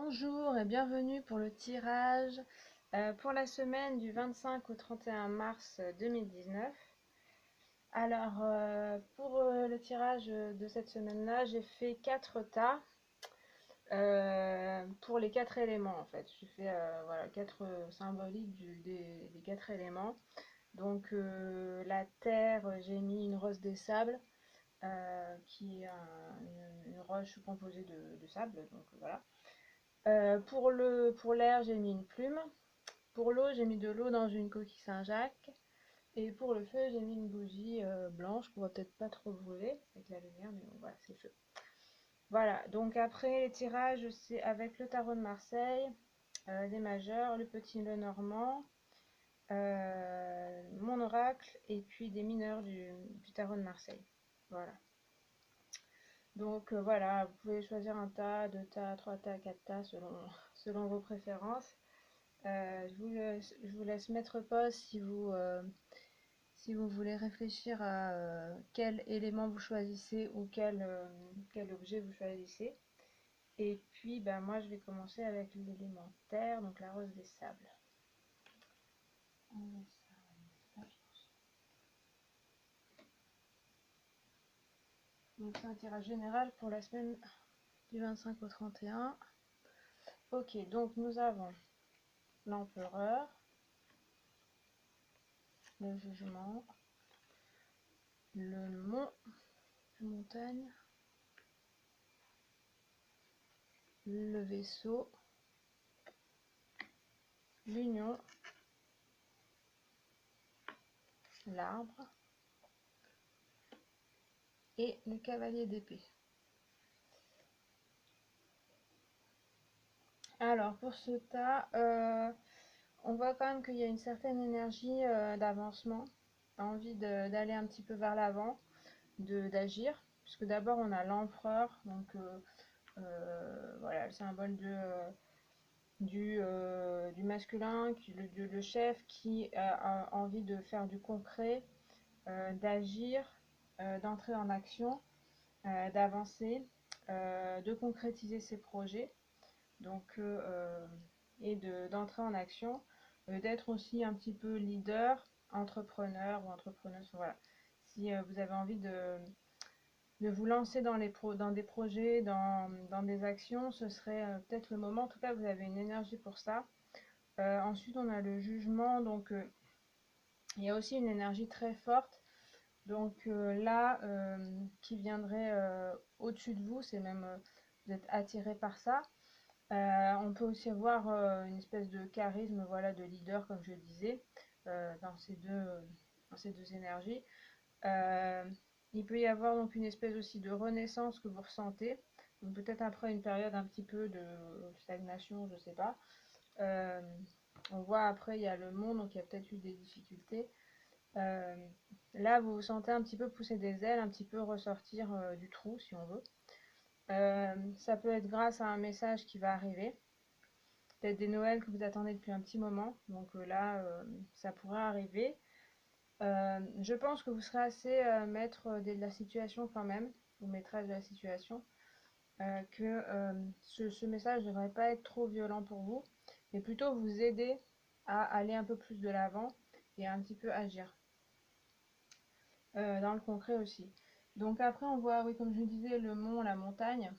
Bonjour et bienvenue pour le tirage pour la semaine du 25 au 31 mars 2019. Alors, pour le tirage de cette semaine-là, j'ai fait 4 tas pour les 4 éléments en fait. J'ai fait voilà, 4 symboliques des 4 éléments. Donc, la terre, j'ai mis une rose des sables. Qui est une roche composée de sable, donc voilà. Pour l'air, j'ai mis une plume. Pour l'eau, j'ai mis de l'eau dans une coquille Saint-Jacques. Et pour le feu, j'ai mis une bougie blanche qu'on va peut-être pas trop brûler avec la lumière, mais bon, voilà, c'est le feu. Voilà, donc après les tirages, c'est avec le tarot de Marseille, les majeurs, le petit le normand, mon oracle et puis des mineurs du tarot de Marseille. Voilà. Donc voilà, vous pouvez choisir un tas, deux tas, trois tas, quatre tas selon vos préférences. Je vous laisse mettre pause si vous voulez réfléchir à quel élément vous choisissez ou quel objet vous choisissez. Et puis, ben, moi, je vais commencer avec l'élément terre, donc la rose des sables. Donc, c'est un tirage général pour la semaine du 25 au 31. Ok, donc nous avons l'empereur, le jugement, le mont, la montagne, le vaisseau, l'union, l'arbre et le cavalier d'épée. Alors pour ce tas, on voit quand même qu'il y a une certaine énergie d'avancement, envie d'aller un petit peu vers l'avant, d'agir, puisque d'abord on a l'empereur, donc voilà le symbole du masculin, le chef qui a envie de faire du concret, d'agir, d'entrer en action, d'avancer, de concrétiser ses projets, donc et d'entrer en action, d'être aussi un petit peu leader, entrepreneur ou entrepreneuse, voilà. Si vous avez envie de vous lancer dans des projets, dans des actions, ce serait peut-être le moment. En tout cas, vous avez une énergie pour ça. Ensuite, on a le jugement, donc il y a aussi une énergie très forte. Donc là, qui viendrait au-dessus de vous, c'est même vous êtes attiré par ça. On peut aussi avoir une espèce de charisme, voilà, de leader, comme je disais, dans ces deux énergies. Il peut y avoir donc une espèce aussi de renaissance que vous ressentez, peut-être après une période un petit peu de stagnation, je sais pas. Euh, on voit après il y a le monde, donc il y a peut-être eu des difficultés. Euh, Là, vous vous sentez un petit peu pousser des ailes, un petit peu ressortir du trou, si on veut. Ça peut être grâce à un message qui va arriver. Peut-être des Noëls que vous attendez depuis un petit moment. Donc là, ça pourrait arriver. Je pense que vous serez assez maître de la situation quand même, ou maîtresse de la situation, que ce message ne devrait pas être trop violent pour vous, mais plutôt vous aider à aller un peu plus de l'avant et à un petit peu agir. Dans le concret aussi. Donc après on voit, oui, comme je disais, le mont, la montagne.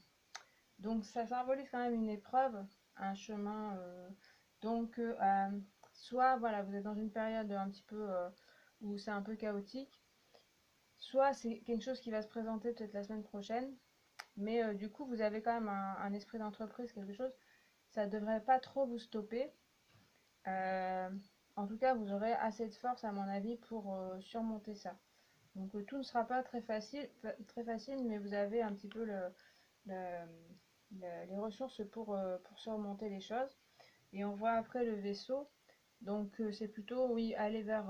Donc ça symbolise quand même une épreuve, un chemin. Donc soit voilà, vous êtes dans une période un petit peu où c'est un peu chaotique, soit c'est quelque chose qui va se présenter peut-être la semaine prochaine, mais du coup vous avez quand même un esprit d'entreprise, quelque chose. Ça ne devrait pas trop vous stopper. Euh, En tout cas, vous aurez assez de force, à mon avis, pour surmonter ça. Donc tout ne sera pas très facile, mais vous avez un petit peu le- les ressources pour surmonter les choses. Et on voit après le vaisseau. Donc c'est plutôt, oui, aller vers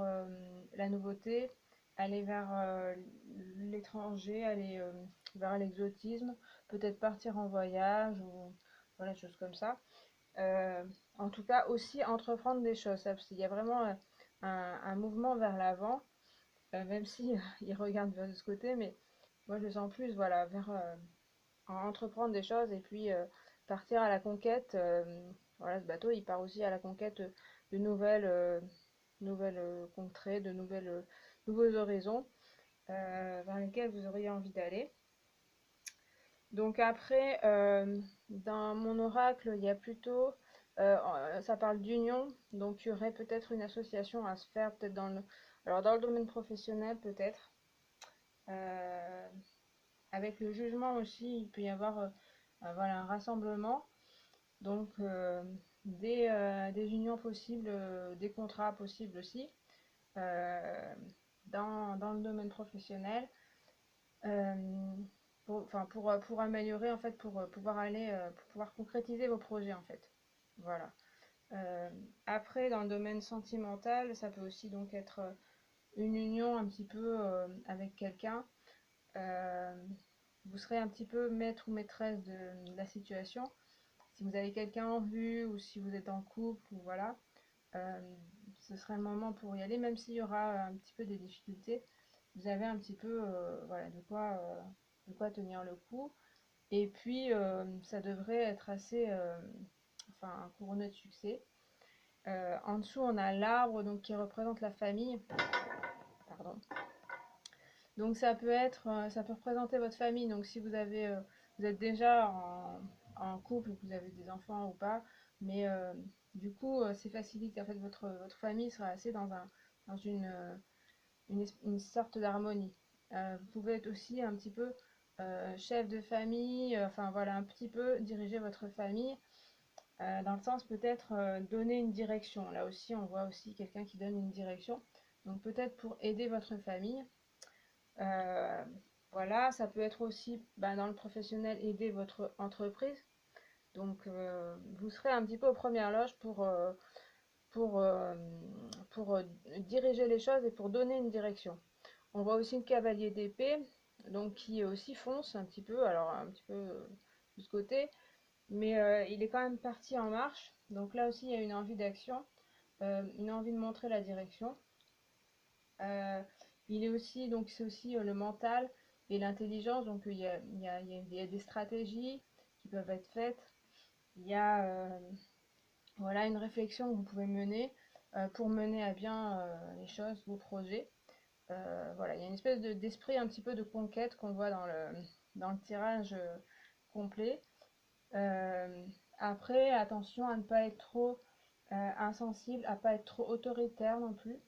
la nouveauté, aller vers l'étranger, aller vers l'exotisme, peut-être partir en voyage ou voilà, des choses comme ça. Euh, En tout cas, aussi entreprendre des choses, parce qu'il y a vraiment un mouvement vers l'avant, même si il regarde vers ce côté, mais moi je le sens plus, voilà, vers entreprendre des choses et puis partir à la conquête. Voilà, ce bateau, il part aussi à la conquête de nouvelles contrées, de nouveaux horizons vers lesquels vous auriez envie d'aller. Donc après, dans mon oracle, il y a plutôt, ça parle d'union, donc il y aurait peut-être une association à se faire, peut-être alors dans le domaine professionnel peut-être. Euh, Avec le jugement aussi, il peut y avoir voilà, un rassemblement, donc des unions possibles, des contrats possibles aussi euh, dans le domaine professionnel. euh, pour améliorer en fait, pour pouvoir pour pouvoir concrétiser vos projets en fait. Voilà. Euh, Après, dans le domaine sentimental, ça peut aussi donc être une union un petit peu avec quelqu'un. Euh, Vous serez un petit peu maître ou maîtresse de la situation. Si vous avez quelqu'un en vue ou si vous êtes en couple, ou voilà, euh, ce serait le moment pour y aller, même s'il y aura un petit peu des difficultés. Vous avez un petit peu voilà, de quoi tenir le coup. Et puis, ça devrait être assez enfin, couronné de succès. En dessous, on a l'arbre donc, qui représente la famille. Pardon. Donc ça peut représenter votre famille. Donc si vous êtes déjà en couple, ou que vous avez des enfants ou pas, mais du coup c'est facilité. En fait, votre famille sera assez dans une sorte d'harmonie. Vous pouvez être aussi un petit peu chef de famille, enfin voilà, un petit peu diriger votre famille, dans le sens peut-être donner une direction. Là aussi, on voit aussi quelqu'un qui donne une direction. Donc peut-être pour aider votre famille. Euh, voilà, ça peut être aussi dans le professionnel, aider votre entreprise. Donc vous serez un petit peu aux premières loges pour, euh, pour diriger les choses et pour donner une direction. On voit aussi le cavalier d'épée, donc qui aussi fonce un petit peu, alors un petit peu de ce côté, mais il est quand même parti en marche. Donc là aussi il y a une envie d'action, une envie de montrer la direction. Euh, il est aussi, donc c'est aussi le mental et l'intelligence, donc il y a des stratégies qui peuvent être faites. Il y a voilà, une réflexion que vous pouvez mener pour mener à bien les choses, vos projets. Voilà, il y a une espèce d'esprit un petit peu de conquête qu'on voit dans le tirage complet. Euh, Après, attention à ne pas être trop insensible, à ne pas être trop autoritaire non plus.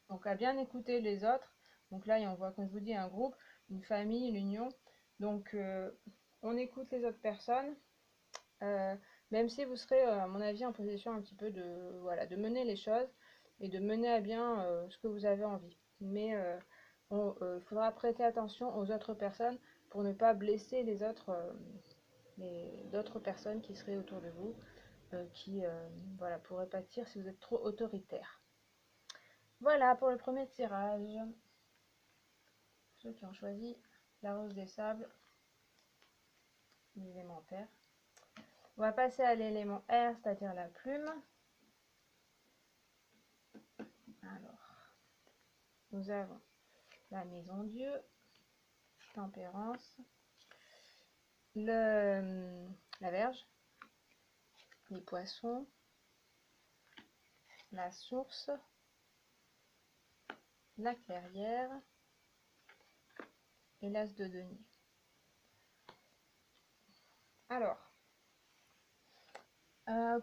Donc à bien écouter les autres. Donc là, on voit, comme je vous dis, un groupe, une famille, l'union. Donc on écoute les autres personnes, euh, même si vous serez, à mon avis, en position un petit peu voilà, de mener les choses et de mener à bien ce que vous avez envie. Mais il faudra prêter attention aux autres personnes pour ne pas blesser d'autres personnes qui seraient autour de vous, qui voilà, pourraient pâtir si vous êtes trop autoritaire. Voilà pour le premier tirage. Ceux qui ont choisi la rose des sables, l'élémentaire. On va passer à l'élément R, c'est-à-dire la plume. Alors, nous avons la maison Dieu, tempérance, la Vierge, les poissons, la source, la clairière et l'as de denier. Alors,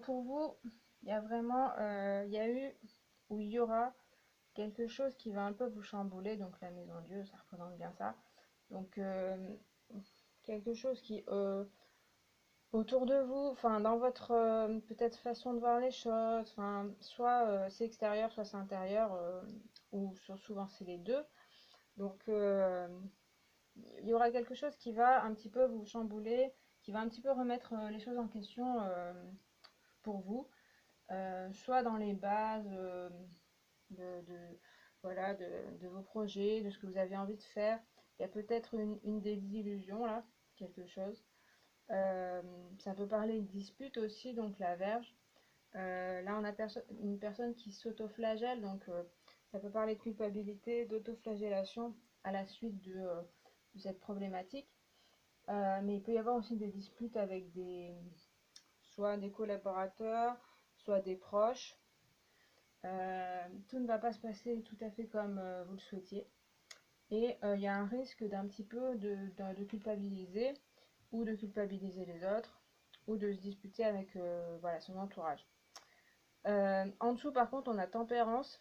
pour vous, il y a vraiment, il y a eu ou il y aura quelque chose qui va un peu vous chambouler. Donc la maison Dieu, ça représente bien ça. Donc quelque chose qui autour de vous, enfin dans votre peut-être façon de voir les choses, enfin soit c'est extérieur, soit c'est intérieur, ou souvent c'est les deux. Donc il y aura quelque chose qui va un petit peu vous chambouler, qui va un petit peu remettre les choses en question pour vous, soit dans les bases de, voilà, de vos projets, de ce que vous avez envie de faire. Il y a peut-être une désillusion là, quelque chose. Ça peut parler de dispute aussi, donc la verge. Là, on a une personne qui s'autoflagelle, donc ça peut parler de culpabilité, d'autoflagellation à la suite de cette problématique. Mais il peut y avoir aussi des disputes avec soit des collaborateurs, soit des proches. Tout ne va pas se passer tout à fait comme vous le souhaitiez. Et il y a un risque d'un petit peu de culpabiliser, ou de culpabiliser les autres, ou de se disputer avec voilà, son entourage. En dessous, par contre, on a tempérance,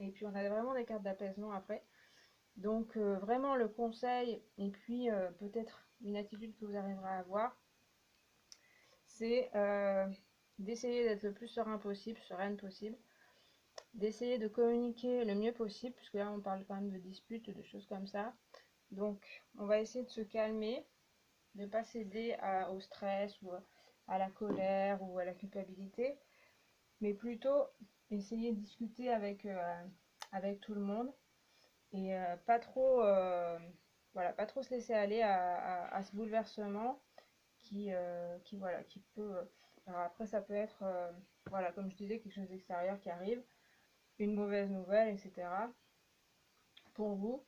et puis on a vraiment des cartes d'apaisement après. Donc vraiment le conseil, et puis peut-être une attitude que vous arriverez à avoir, c'est d'essayer d'être le plus serein possible, sereine possible, d'essayer de communiquer le mieux possible, puisque là on parle quand même de disputes, de choses comme ça. Donc on va essayer de se calmer, de ne pas céder au stress ou à la colère ou à la culpabilité, mais plutôt essayer de discuter avec tout le monde et voilà, pas trop se laisser aller à ce bouleversement voilà, qui peut. Alors après, ça peut être, voilà, comme je disais, quelque chose d'extérieur qui arrive, une mauvaise nouvelle, etc. pour vous.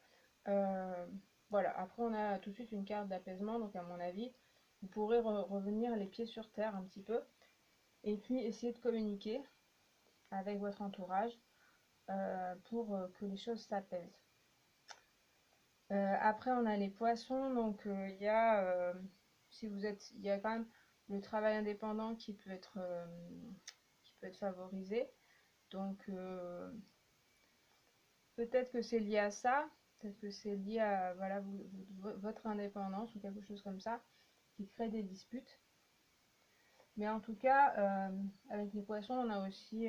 Euh, voilà, après, on a tout de suite une carte d'apaisement, donc à mon avis, vous pourrez revenir les pieds sur terre un petit peu, et puis essayer de communiquer avec votre entourage pour que les choses s'apaisent. Après, on a les poissons, donc si vous êtes, il y a quand même le travail indépendant qui peut être favorisé. Donc, peut-être que c'est lié à ça, peut-être que c'est lié à voilà, votre indépendance ou quelque chose comme ça qui crée des disputes. Mais en tout cas, avec les poissons, on a aussi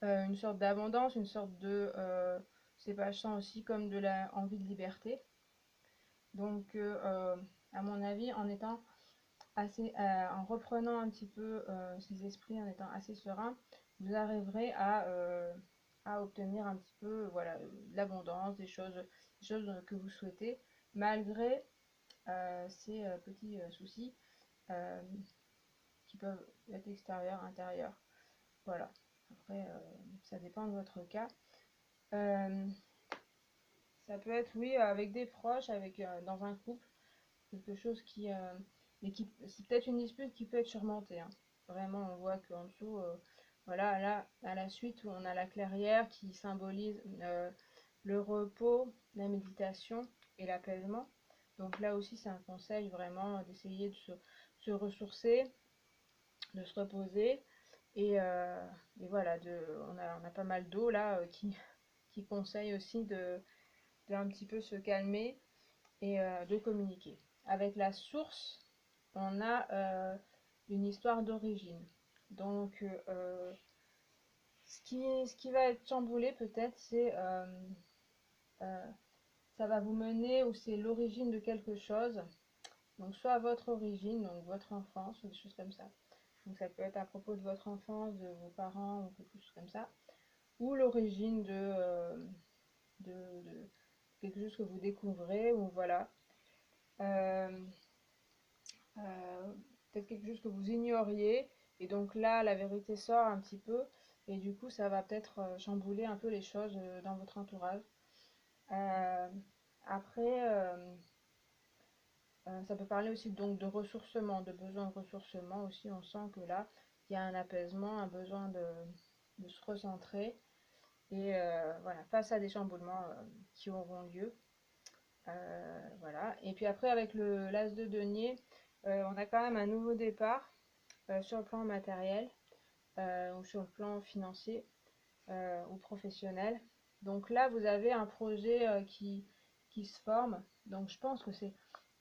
une sorte d'abondance, une sorte de. C'est pas, je sens aussi comme de la envie de liberté. Donc, à mon avis, en reprenant un petit peu ses esprits, en étant assez serein, vous arriverez à obtenir un petit peu, voilà, l'abondance, des choses que vous souhaitez, malgré ces petits soucis euh, qui peuvent être extérieurs, intérieurs. Voilà. Après, ça dépend de votre cas. Euh, Ça peut être, oui, avec des proches, dans un couple, quelque chose c'est peut-être une dispute qui peut être surmontée, hein. Vraiment, on voit qu'en dessous, voilà, là, à la suite, où on a la clairière qui symbolise le repos, la méditation et l'apaisement. Donc là aussi, c'est un conseil vraiment d'essayer de se ressourcer, de se reposer. Et voilà, on a pas mal d'eau là qui conseille aussi de un petit peu se calmer et de communiquer. Avec la source, on a une histoire d'origine. Donc, ce qui va être chamboulé peut-être, euh, ça va vous mener ou c'est l'origine de quelque chose. Donc, soit votre origine, donc votre enfance, ou des choses comme ça. Donc, ça peut être à propos de votre enfance, de vos parents, ou quelque chose comme ça. Ou l'origine de quelque chose que vous découvrez, ou voilà. Euh, euh, Peut-être quelque chose que vous ignoriez, et donc là la vérité sort un petit peu, et du coup ça va peut-être chambouler un peu les choses dans votre entourage. Euh, Après, ça peut parler aussi donc de ressourcement, de besoin de ressourcement aussi. On sent que là il y a un apaisement, un besoin de se recentrer, et voilà, face à des chamboulements qui auront lieu. Voilà. Et puis après, avec l'as de denier, on a quand même un nouveau départ sur le plan matériel ou sur le plan financier ou professionnel. Donc là, vous avez un projet qui se forme. Donc je pense que c'est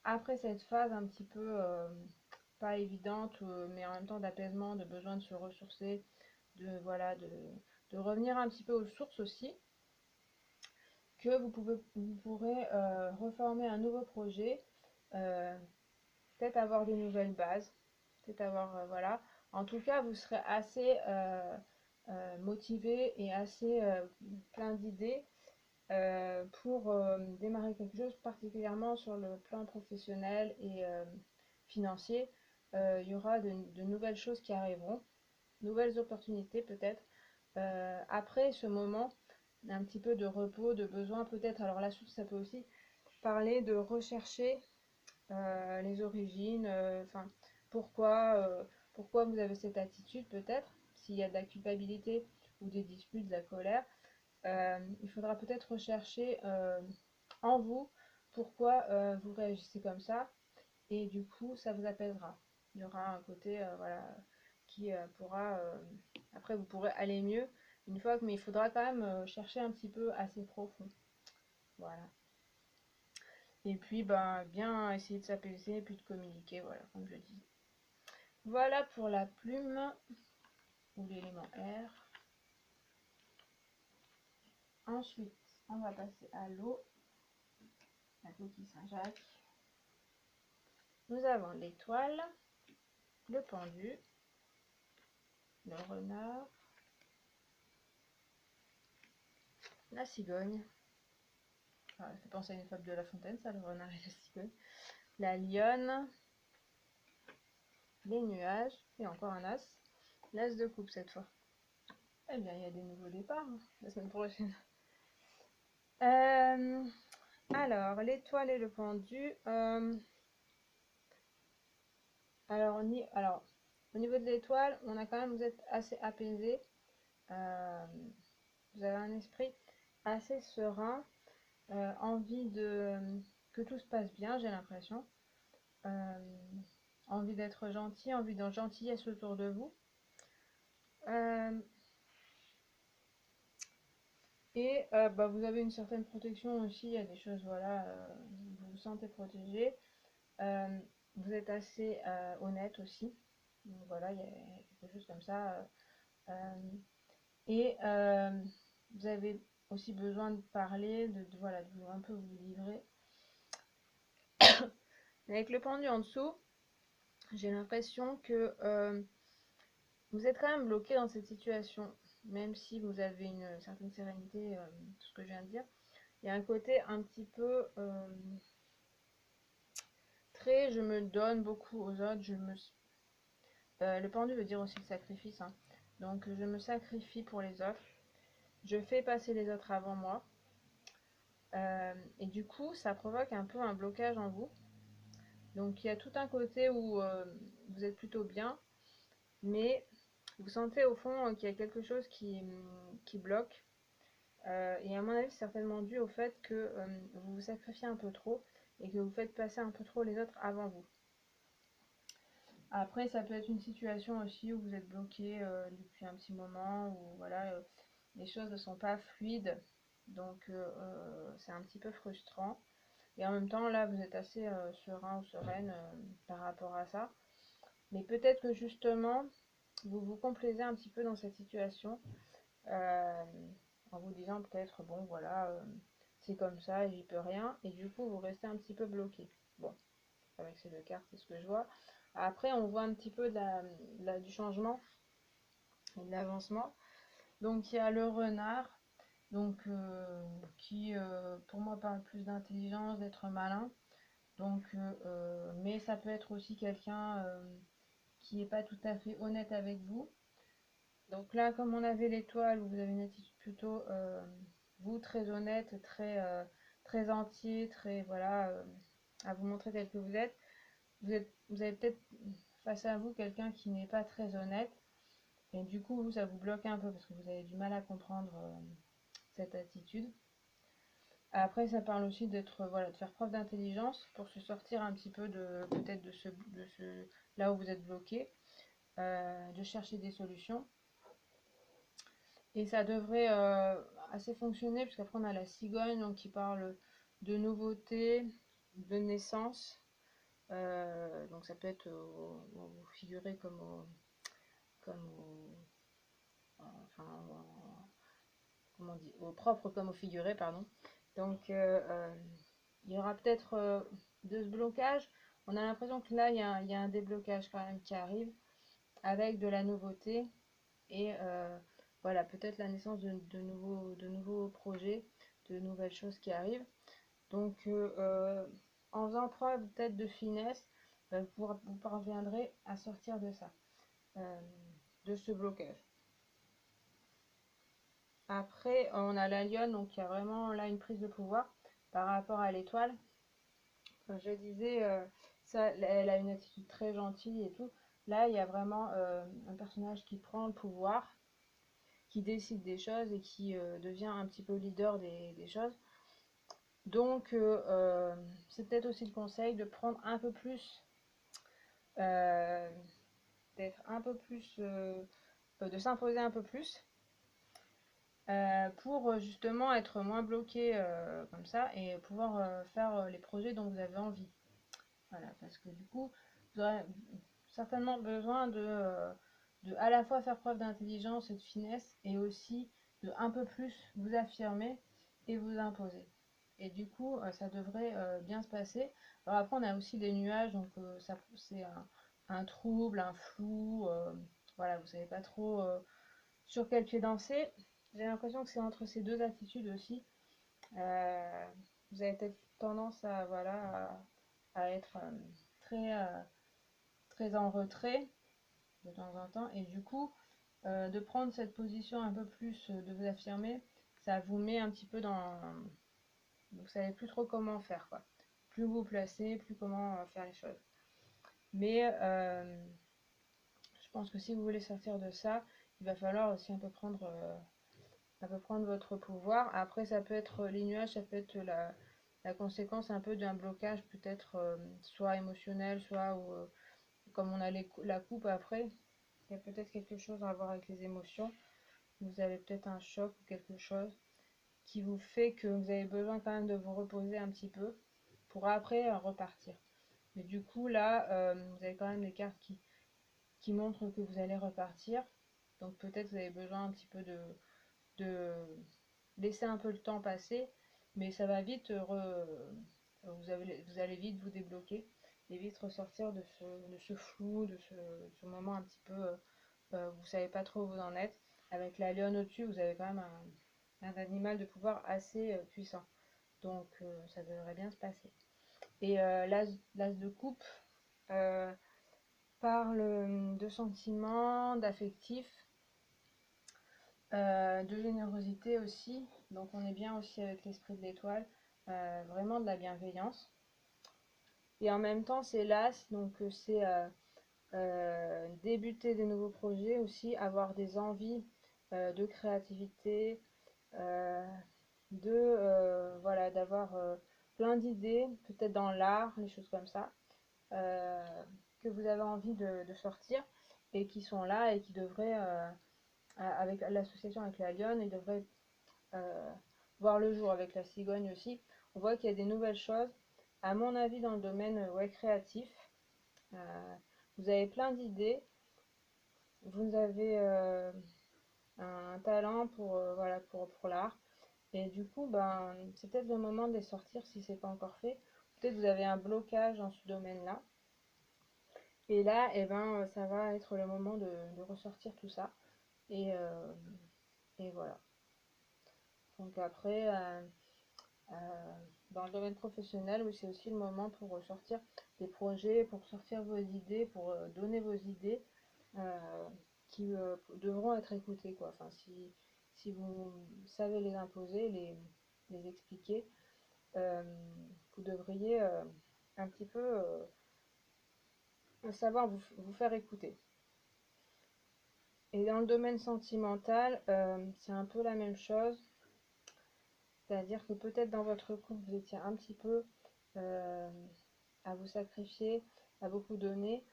après cette phase un petit peu pas évidente, mais en même temps d'apaisement, de besoin de se ressourcer, voilà, de revenir un petit peu aux sources aussi, que vous pourrez reformer un nouveau projet, euh, peut-être avoir de nouvelles bases, peut-être avoir, voilà. En tout cas, vous serez assez motivé et assez plein d'idées pour démarrer quelque chose, particulièrement sur le plan professionnel et financier. Il y aura de nouvelles choses qui arriveront, nouvelles opportunités peut-être. Après ce moment, un petit peu de repos, de besoin peut-être. Alors la source, ça peut aussi parler de rechercher les origines, enfin pourquoi vous avez cette attitude peut-être, s'il y a de la culpabilité ou des disputes, de la colère. Il faudra peut-être rechercher en vous pourquoi vous réagissez comme ça, et du coup ça vous apaisera. Il y aura un côté voilà, qui pourra après vous pourrez aller mieux une fois mais il faudra quand même chercher un petit peu assez profond, voilà. Et puis ben bien essayer de s'apaiser et puis de communiquer, voilà, comme je dis. Voilà pour la plume ou l'élément R. Ensuite on va passer à l'eau, la coquille Saint-Jacques. Nous avons l'étoile, le pendu, le renard, la cigogne. Ah, ça fait penser à une fable de La Fontaine, ça, le renard et la cigogne. La lionne, les nuages, et encore un as. L'as de coupe cette fois. Eh bien, il y a des nouveaux départs la semaine prochaine. Alors, l'étoile et le pendu. Alors, au niveau de l'étoile, on a quand même, vous êtes assez apaisé. Vous avez un esprit assez serein. Envie de que tout se passe bien, j'ai l'impression. Envie d'être gentil, envie de gentillesse autour de vous. Et bah, vous avez une certaine protection aussi, il y a des choses, voilà, vous vous sentez protégé. Vous êtes assez honnête aussi. Donc voilà, il y a quelque chose comme ça. Et vous avez aussi besoin de parler, voilà, de vous, un peu vous livrer. Avec le pendu en dessous, j'ai l'impression que vous êtes quand même bloqué dans cette situation, même si vous avez une certaine sérénité, tout ce que je viens de dire. Il y a un côté un petit peu très, je me donne beaucoup aux autres. Le pendu veut dire aussi le sacrifice, hein. Donc je me sacrifie pour les autres. Je fais passer les autres avant moi. Et du coup, ça provoque un peu un blocage en vous. Donc il y a tout un côté où vous êtes plutôt bien, mais vous sentez au fond qu'il y a quelque chose qui bloque. Et à mon avis, c'est certainement dû au fait que vous vous sacrifiez un peu trop et que vous faites passer un peu trop les autres avant vous. Après, ça peut être une situation aussi où vous êtes bloqué depuis un petit moment, où voilà, les choses ne sont pas fluides, donc c'est un petit peu frustrant. Et en même temps, là, vous êtes assez serein ou sereine par rapport à ça. Mais peut-être que justement, vous vous complaisez un petit peu dans cette situation, euh, en vous disant peut-être, bon, voilà, c'est comme ça, j'y peux rien, et du coup, vous restez un petit peu bloqué. Bon, avec ces deux cartes, c'est ce que je vois. Après, on voit un petit peu du changement et de l'avancement. Donc, il y a le renard, donc, qui, pour moi, parle plus d'intelligence, d'être malin. Donc, mais ça peut être aussi quelqu'un qui n'est pas tout à fait honnête avec vous. Donc là, comme on avait l'étoile, vous avez une attitude plutôt, vous, très honnête, très entier, très, voilà, à vous montrer tel que vous êtes. Vous avez peut-être face à vous quelqu'un qui n'est pas très honnête. Et du coup, ça vous bloque un peu parce que vous avez du mal à comprendre cette attitude. Après, ça parle aussi d'être, voilà, de faire preuve d'intelligence pour se sortir un petit peu de peut-être là où vous êtes bloqué, de chercher des solutions. Et ça devrait assez fonctionner, puisqu'après on a la cigogne donc, qui parle de nouveauté, de naissance. Donc ça peut être au figuré comme enfin, comment on dit, au propre comme au figuré, pardon. Donc il y aura peut-être de ce blocage. On a l'impression que là il y a un déblocage quand même qui arrive avec de la nouveauté et voilà, peut-être la naissance de nouveaux projets, de nouvelles choses qui arrivent. Donc en faisant preuve peut-être de finesse, vous parviendrez à sortir de ça, de ce blocage. Après, on a la lionne, donc il y a vraiment là une prise de pouvoir par rapport à l'étoile. je disais, ça, elle a une attitude très gentille et tout. Là, il y a vraiment un personnage qui prend le pouvoir, qui décide des choses et qui devient un petit peu leader des choses. Donc, c'est peut-être aussi le conseil de prendre un peu plus, euh, d'être un peu plus, de s'imposer un peu plus pour justement être moins bloqué comme ça et pouvoir faire les projets dont vous avez envie. Voilà, parce que du coup, vous aurez certainement besoin de à la fois faire preuve d'intelligence et de finesse et aussi de un peu plus vous affirmer et vous imposer. Et du coup, ça devrait bien se passer. Alors après, on a aussi des nuages, donc ça c'est un trouble, un flou. Voilà, vous savez pas trop sur quel pied danser. J'ai l'impression que c'est entre ces deux attitudes aussi. Euh, vous avez peut-être tendance à, voilà, à être très, très en retrait de temps en temps. Et du coup, de prendre cette position un peu plus, de vous affirmer, ça vous met un petit peu dans... Vous savez plus trop comment faire, quoi. Plus vous placez, plus comment faire les choses. Mais je pense que si vous voulez sortir de ça, il va falloir aussi un peu prendre votre pouvoir. Après, ça peut être les nuages, ça peut être la conséquence un peu d'un blocage, peut-être soit émotionnel, soit comme on a la coupe après, il y a peut-être quelque chose à voir avec les émotions. Vous avez peut-être un choc ou quelque chose qui vous fait que vous avez besoin quand même de vous reposer un petit peu pour après repartir. Mais du coup, là, vous avez quand même des cartes qui montrent que vous allez repartir. Donc peut-être vous avez besoin un petit peu de laisser un peu le temps passer, mais ça va vite, vous allez vite vous débloquer et vite ressortir de ce flou, ce moment un petit peu, vous savez pas trop où vous en êtes. Avec la lionne au-dessus, vous avez quand même un animal de pouvoir assez puissant. Donc ça devrait bien se passer. Et l'as de coupe euh, parle de sentiments, d'affectifs, de générosité aussi. Donc on est bien aussi avec l'esprit de l'étoile, vraiment de la bienveillance. Et en même temps c'est l'as, donc c'est débuter des nouveaux projets aussi, avoir des envies de créativité, euh, voilà, d'avoir plein d'idées, peut-être dans l'art, les choses comme ça, euh, que vous avez envie de sortir et qui sont là et qui devraient, avec l'association avec la lionne, ils devraient euh, voir le jour avec la cigogne aussi. On voit qu'il y a des nouvelles choses, à mon avis, dans le domaine ouais, créatif. Euh, vous avez plein d'idées, vous avez un talent pour, voilà, pour l'art. Et du coup, ben, c'est peut-être le moment de les sortir si c'est pas encore fait. Peut-être vous avez un blocage dans ce domaine-là. Et là, eh ben, ça va être le moment de ressortir tout ça. Et, euh, et voilà. Donc après, euh, dans le domaine professionnel, oui, c'est aussi le moment pour sortir des projets, pour sortir vos idées, pour donner vos idées euh, qui devront être écoutées, quoi. Enfin, si vous savez les imposer, les expliquer, euh, vous devriez un petit peu savoir vous faire écouter. Et dans le domaine sentimental, c'est un peu la même chose. C'est-à-dire que peut-être dans votre couple, vous étiez un petit peu euh, à vous sacrifier, à beaucoup donner,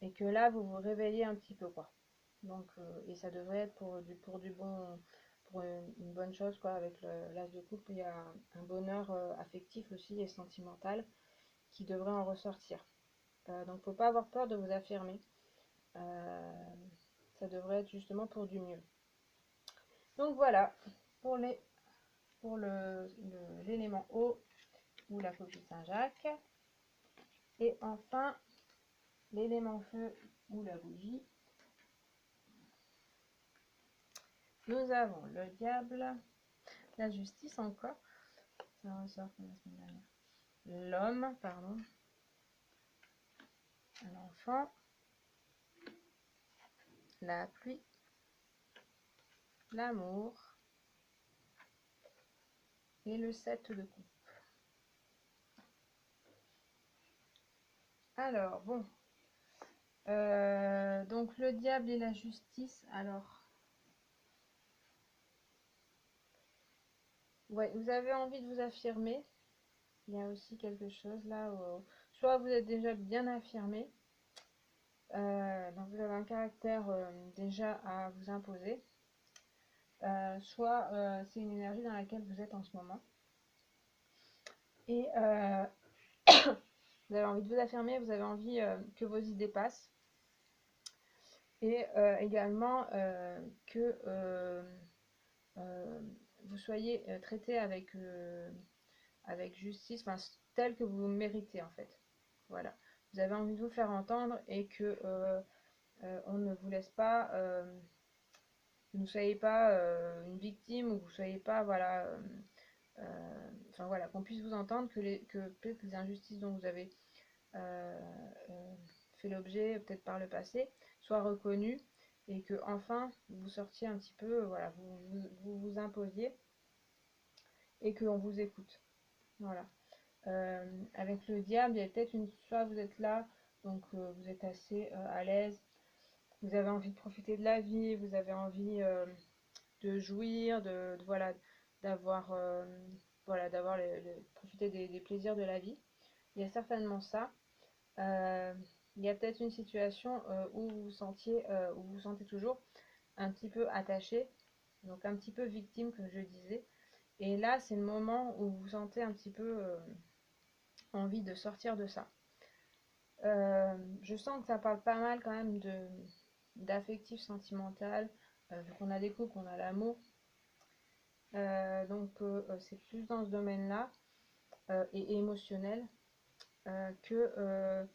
et que là, vous vous réveillez un petit peu, quoi. Donc, et ça devrait être pour du bon, pour une bonne chose, quoi. Avec l'as de coupe, il y a un bonheur affectif aussi et sentimental qui devrait en ressortir. Donc, faut pas avoir peur de vous affirmer. Euh, Ça devrait être justement pour du mieux. Donc voilà, pour l'élément eau ou la coquille Saint-Jacques. Et enfin, l'élément feu ou la bougie. Nous avons le diable, la justice encore, ça ressort comme la semaine dernière. L'homme, pardon, l'enfant, la pluie, l'amour et le 7 de coupe. Alors, bon. Donc, le diable et la justice. Alors, ouais, vous avez envie de vous affirmer. Il y a aussi quelque chose là. Soit vous êtes déjà bien affirmé. Donc, vous avez un caractère déjà à vous imposer. Soit c'est une énergie dans laquelle vous êtes en ce moment. Et vous avez envie de vous affirmer, vous avez envie que vos idées passent. Et également que vous soyez traité avec justice, enfin, tel que vous méritez en fait. Voilà. Vous avez envie de vous faire entendre et que on ne vous laisse pas, que vous ne soyez pas une victime ou que vous ne soyez pas, voilà, enfin voilà, qu'on puisse vous entendre, que peut-être les injustices dont vous avez euh, euh, fait l'objet, peut-être par le passé, soient reconnues et que enfin vous sortiez un petit peu, voilà, vous imposiez et qu'on vous écoute. Voilà. Avec le diable, il y a peut-être une. Soit vous êtes là, donc vous êtes assez à l'aise, vous avez envie de profiter de la vie, vous avez envie de jouir, voilà, d'avoir d'avoir profiter des plaisirs de la vie. Il y a certainement ça. Euh, il y a peut-être une situation où où vous vous sentez toujours un petit peu attaché, donc un petit peu victime, comme je disais. Et là, c'est le moment où vous sentez un petit peu envie de sortir de ça. Je sens que ça parle pas mal quand même d'affectif sentimental, vu qu'on a des couples, on a l'amour. C'est plus dans ce domaine-là et émotionnel que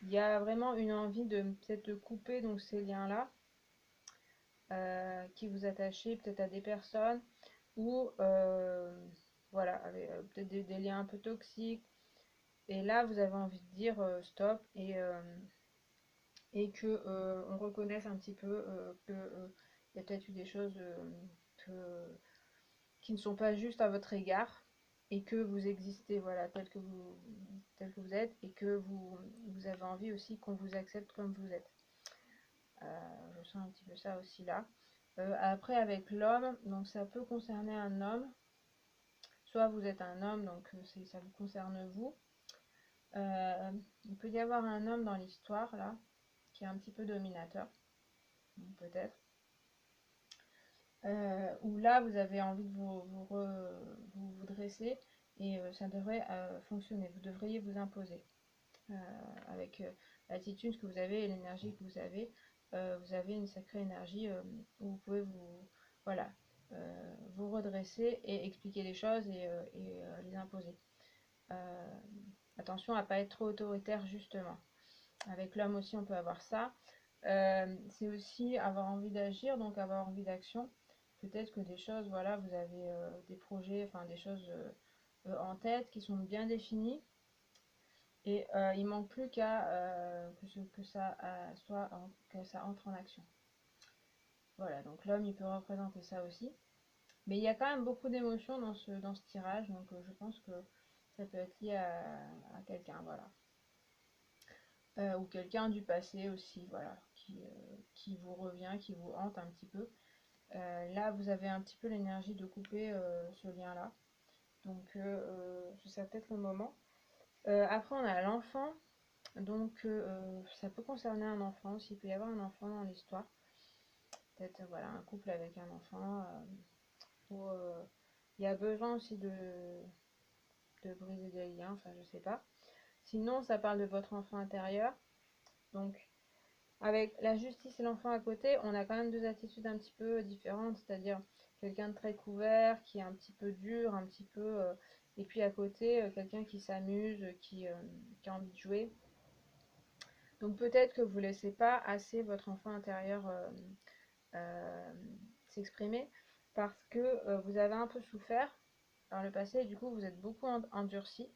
il y a vraiment une envie de peut-être de couper donc ces liens-là qui vous attachez peut-être à des personnes ou voilà, avec peut-être des liens un peu toxiques. Et là, vous avez envie de dire stop et que on reconnaisse un petit peu que il y a peut-être eu des choses qui ne sont pas justes à votre égard et que vous existez voilà tel que vous êtes et que vous avez envie aussi qu'on vous accepte comme vous êtes. Je sens un petit peu ça aussi là. Après avec l'homme, donc ça peut concerner un homme. Soit vous êtes un homme, donc ça vous concerne vous. Il peut y avoir un homme dans l'histoire là qui est un petit peu dominateur, peut-être. Où là vous avez envie de vous dresser et ça devrait fonctionner. Vous devriez vous imposer avec l'attitude que vous avez et l'énergie que vous avez une sacrée énergie où vous pouvez voilà, vous redresser et expliquer les choses et les imposer. Euh, Attention à ne pas être trop autoritaire justement. Avec l'homme aussi on peut avoir ça. C'est aussi avoir envie d'agir, donc avoir envie d'action. Peut-être que des choses, voilà, vous avez des projets, enfin des choses en tête qui sont bien définies. Et il manque plus qu'à que ça que ça entre en action. Voilà, donc l'homme il peut représenter ça aussi. Mais il y a quand même beaucoup d'émotions dans ce tirage, donc je pense que ça peut être lié à quelqu'un, voilà. Ou quelqu'un du passé aussi, voilà, qui vous revient, qui vous hante un petit peu. Là, vous avez un petit peu l'énergie de couper ce lien-là. Donc, ce serait peut-être le moment. Après, on a l'enfant. Donc, ça peut concerner un enfant aussi. Il peut y avoir un enfant dans l'histoire. Peut-être voilà, un couple avec un enfant. Où il y a besoin aussi de briser des liens. Enfin, je sais pas. Sinon, ça parle de votre enfant intérieur. Donc, avec la justice et l'enfant à côté, on a quand même deux attitudes un petit peu différentes, c'est-à-dire quelqu'un de très couvert, qui est un petit peu dur, un petit peu... et puis à côté, quelqu'un qui s'amuse, qui a envie de jouer. Donc peut-être que vous ne laissez pas assez votre enfant intérieur euh, s'exprimer, parce que vous avez un peu souffert par le passé, et du coup vous êtes beaucoup endurci.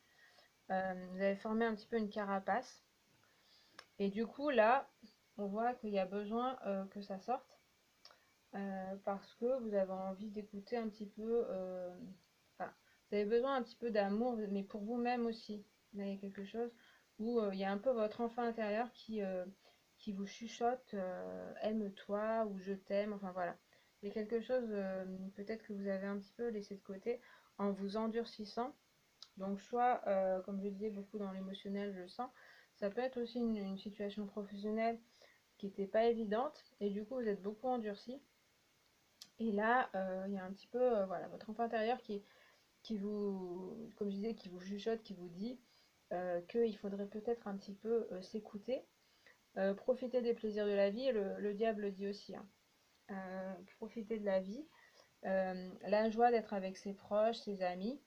Vous avez formé un petit peu une carapace. Et du coup là, on voit qu'il y a besoin que ça sorte. Parce que vous avez envie d'écouter un petit peu, enfin, vous avez besoin un petit peu d'amour, mais pour vous-même aussi. Là, il y a quelque chose où il y a un peu votre enfant intérieur qui vous chuchote aime-toi ou je t'aime, enfin voilà. Il y a quelque chose peut-être que vous avez un petit peu laissé de côté en vous endurcissant. Donc soit, comme je disais, beaucoup dans l'émotionnel, je le sens, ça peut être aussi une situation professionnelle qui n'était pas évidente et du coup vous êtes beaucoup endurci. Et là, il y a un petit peu, voilà, votre enfant intérieur qui vous, comme je disais, qui vous chuchote, qui vous dit qu'il faudrait peut-être un petit peu s'écouter, profiter des plaisirs de la vie, et le diable le dit aussi, hein. Profiter de la vie, la joie d'être avec ses proches, ses amis,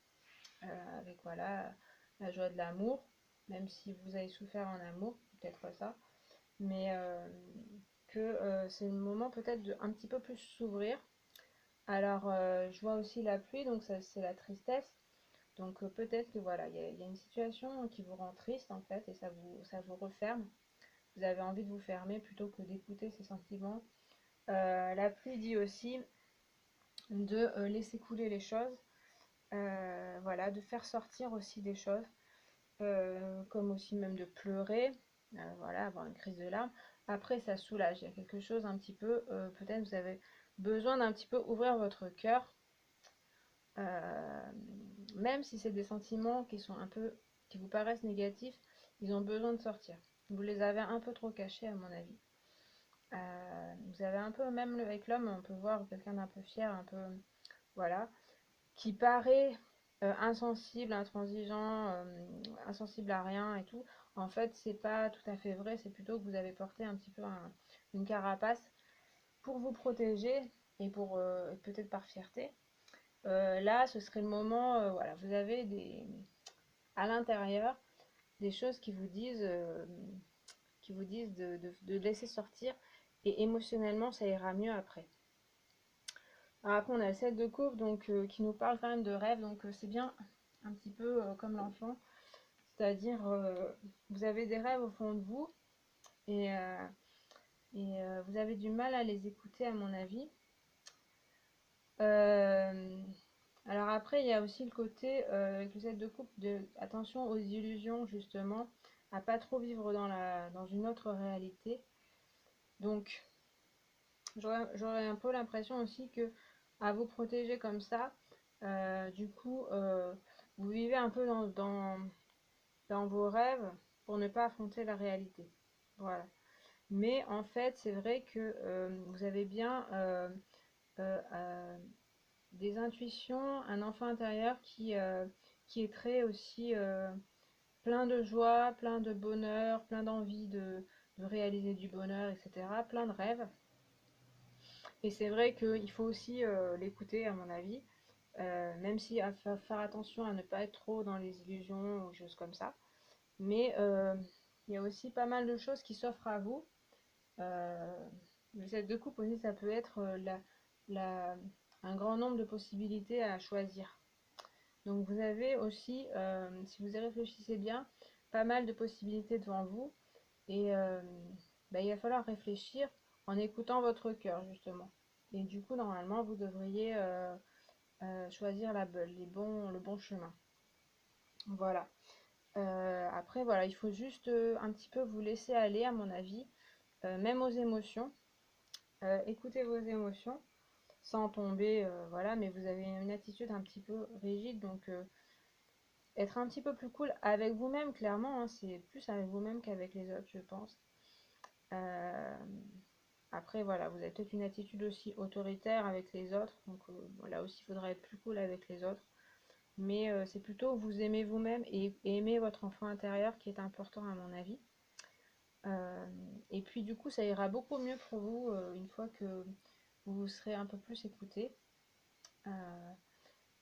avec voilà, la joie de l'amour, même si vous avez souffert en amour, peut-être ça, mais que c'est le moment peut-être de un petit peu plus s'ouvrir. Alors, je vois aussi la pluie, donc ça c'est la tristesse. Donc peut-être que voilà, il y a une situation qui vous rend triste en fait, et ça vous referme. Vous avez envie de vous fermer plutôt que d'écouter ces sentiments. La pluie dit aussi de laisser couler les choses, voilà, de faire sortir aussi des choses, comme aussi même de pleurer, voilà, avoir une crise de larmes. Après, ça soulage. Il y a quelque chose un petit peu, peut-être vous avez besoin d'un petit peu ouvrir votre cœur, euh, même si c'est des sentiments qui sont un peu, qui vous paraissent négatifs, ils ont besoin de sortir. Vous les avez un peu trop cachés, à mon avis. Vous avez un peu, même avec l'homme, on peut voir quelqu'un d'un peu fier, un peu, voilà, qui paraît insensible, intransigeant, insensible à rien et tout. En fait, c'est pas tout à fait vrai, c'est plutôt que vous avez porté un petit peu une carapace pour vous protéger et pour peut-être par fierté. Là, ce serait le moment, voilà, vous avez à l'intérieur des choses qui vous disent de laisser sortir et émotionnellement, ça ira mieux après. Alors après, on a le 7 de coupe donc, qui nous parle quand même de rêve, donc c'est bien un petit peu comme l'enfant, c'est-à-dire vous avez des rêves au fond de vous et, vous avez du mal à les écouter à mon avis. Euh, alors après, il y a aussi le côté avec le 7 de coupe de attention aux illusions justement, à pas trop vivre dans une autre réalité. Donc j'aurais un peu l'impression aussi que à vous protéger comme ça, du coup, vous vivez un peu dans vos rêves pour ne pas affronter la réalité. Voilà. Mais en fait, c'est vrai que vous avez bien des intuitions, un enfant intérieur qui est très aussi plein de joie, plein de bonheur, plein d'envie de réaliser du bonheur, etc. Plein de rêves. Et c'est vrai qu'il faut aussi l'écouter, à mon avis, même si à faire attention à ne pas être trop dans les illusions ou choses comme ça. Mais il y a aussi pas mal de choses qui s'offrent à vous. Euh, le 7 de coupe aussi, ça peut être la, un grand nombre de possibilités à choisir. Donc vous avez aussi, si vous y réfléchissez bien, pas mal de possibilités devant vous. Et bah, il va falloir réfléchir en écoutant votre cœur, justement. Et du coup, normalement, vous devriez choisir le bon chemin. Voilà. Après, voilà, il faut juste un petit peu vous laisser aller, à mon avis, même aux émotions. Écoutez vos émotions sans tomber, voilà, mais vous avez une attitude un petit peu rigide, donc être un petit peu plus cool avec vous-même, clairement, hein, c'est plus avec vous-même qu'avec les autres, je pense. Euh, Après, voilà, vous avez peut-être une attitude aussi autoritaire avec les autres, donc là aussi, il faudra être plus cool avec les autres. Mais c'est plutôt vous aimez vous-même et aimer votre enfant intérieur qui est important à mon avis. Euh, et puis du coup, ça ira beaucoup mieux pour vous une fois que vous vous serez un peu plus écouté. Euh,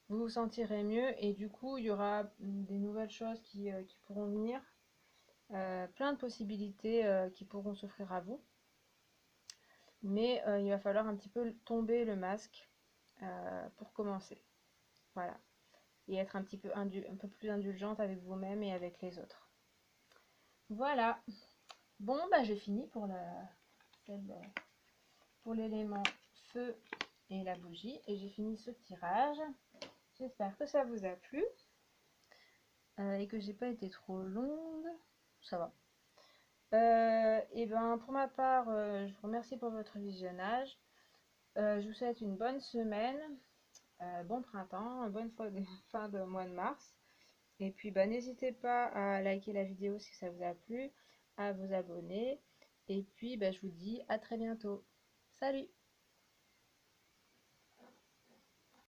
vous vous sentirez mieux et du coup, il y aura des nouvelles choses qui pourront venir, plein de possibilités qui pourront s'offrir à vous. Mais il va falloir un petit peu tomber le masque pour commencer. Voilà. Et être un petit peu un peu plus indulgente avec vous-même et avec les autres. Voilà. Bon, bah j'ai fini pour l'élément feu et la bougie. Et j'ai fini ce tirage. J'espère que ça vous a plu et que j'ai pas été trop longue. ça va. Et ben pour ma part, je vous remercie pour votre visionnage. Je vous souhaite une bonne semaine, bon printemps, bonne fin de mois de mars. Et puis bah, n'hésitez pas à liker la vidéo si ça vous a plu, à vous abonner. Et puis bah, je vous dis à très bientôt. Salut!